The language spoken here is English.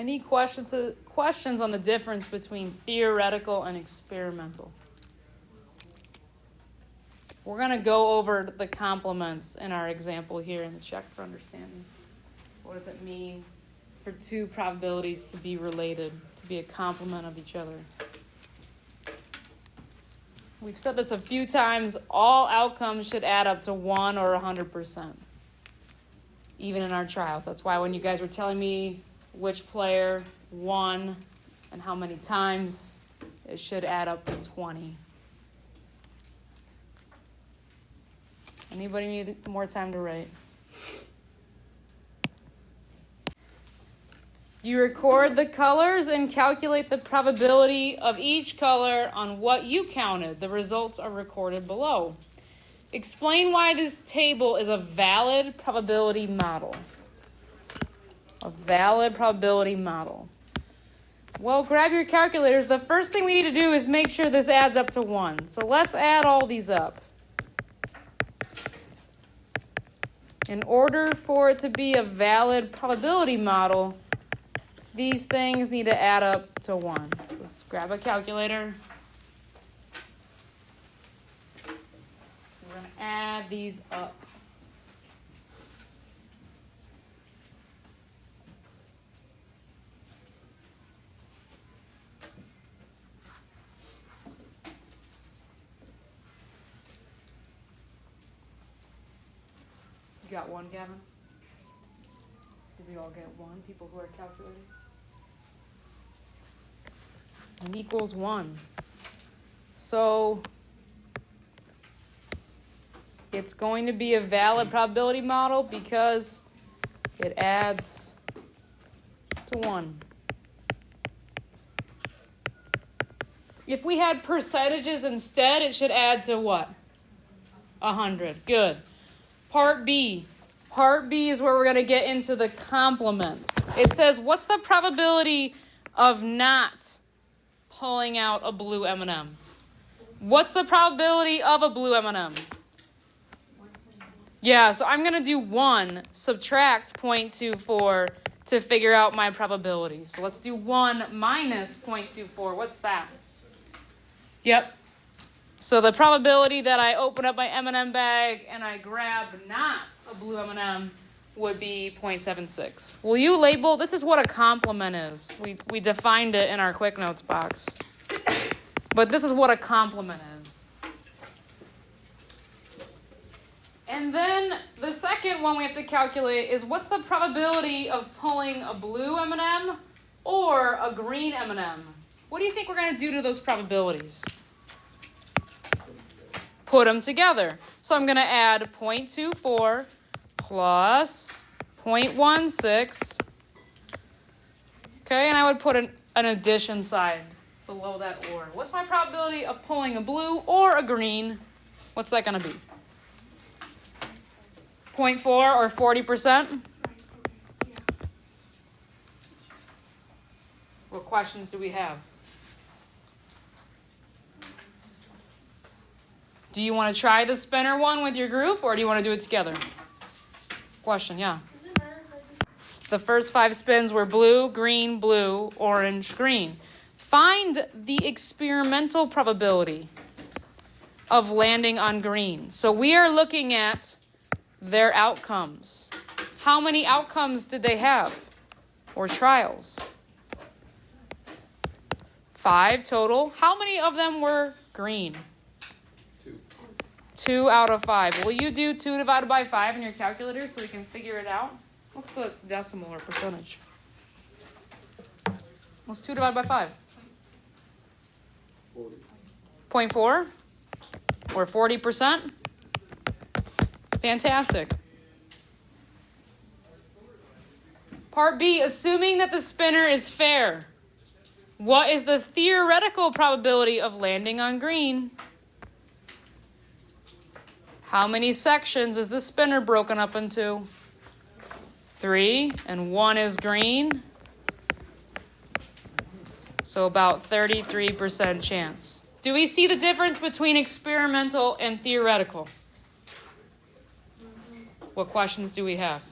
Any questions on the difference between theoretical and experimental? We're going to go over the complements in our example here in the check for understanding. What does it mean for two probabilities to be related, to be a complement of each other? We've said this a few times. All outcomes should add up to 1 or 100%, even in our trials. That's why when you guys were telling me which player won and how many times, it should add up to 20. Anybody need more time to write? You record the colors and calculate the probability of each color on what you counted. The results are recorded below. Explain why this table is a valid probability model. A valid probability model. Well, grab your calculators. The first thing we need to do is make sure this adds up to 1. So let's add all these up. In order for it to be a valid probability model, these things need to add up to 1. So let's grab a calculator. We're going to add these up. You got 1, Gavin? Did we all get 1? People who are calculating? N equals 1. So it's going to be a valid probability model because it adds to 1. If we had percentages instead, it should add to what? 100. Good. Part B. Part B is where we're going to get into the complements. It says, what's the probability of not pulling out a blue M&M? What's the probability of a blue M&M? Yeah, so I'm going to do 1, subtract 0.24 to figure out my probability. So let's do 1 minus 0.24. What's that? Yep. So the probability that I open up my M&M bag and I grab not a blue M&M would be 0.76. Will you label? This is what a complement is. We defined it in our quick notes box. But this is what a complement is. And then the second one we have to calculate is what's the probability of pulling a blue M&M or a green M&M? What do you think we're going to do to those probabilities? Put them together. So I'm going to add 0.24 plus 0.16. Okay, and I would put an addition sign below that or. What's my probability of pulling a blue or a green? What's that going to be? 0.4 or 40%? What questions do we have? Do you want to try the spinner one with your group, or do you want to do it together? Question, yeah. Does it matter if I just... The first 5 spins were blue, orange, green. Find the experimental probability of landing on green. So we are looking at their outcomes. How many outcomes did they have, or trials? 5 total. How many of them were green? 2 out of 5. Will you do 2 divided by 5 in your calculator so we can figure it out? What's the decimal or percentage? What's 2 divided by 5? 0.4 or 40%? Fantastic. Part B, assuming that the spinner is fair, what is the theoretical probability of landing on green? How many sections is the spinner broken up into? 3, and 1 is green. So about 33% chance. Do we see the difference between experimental and theoretical? What questions do we have?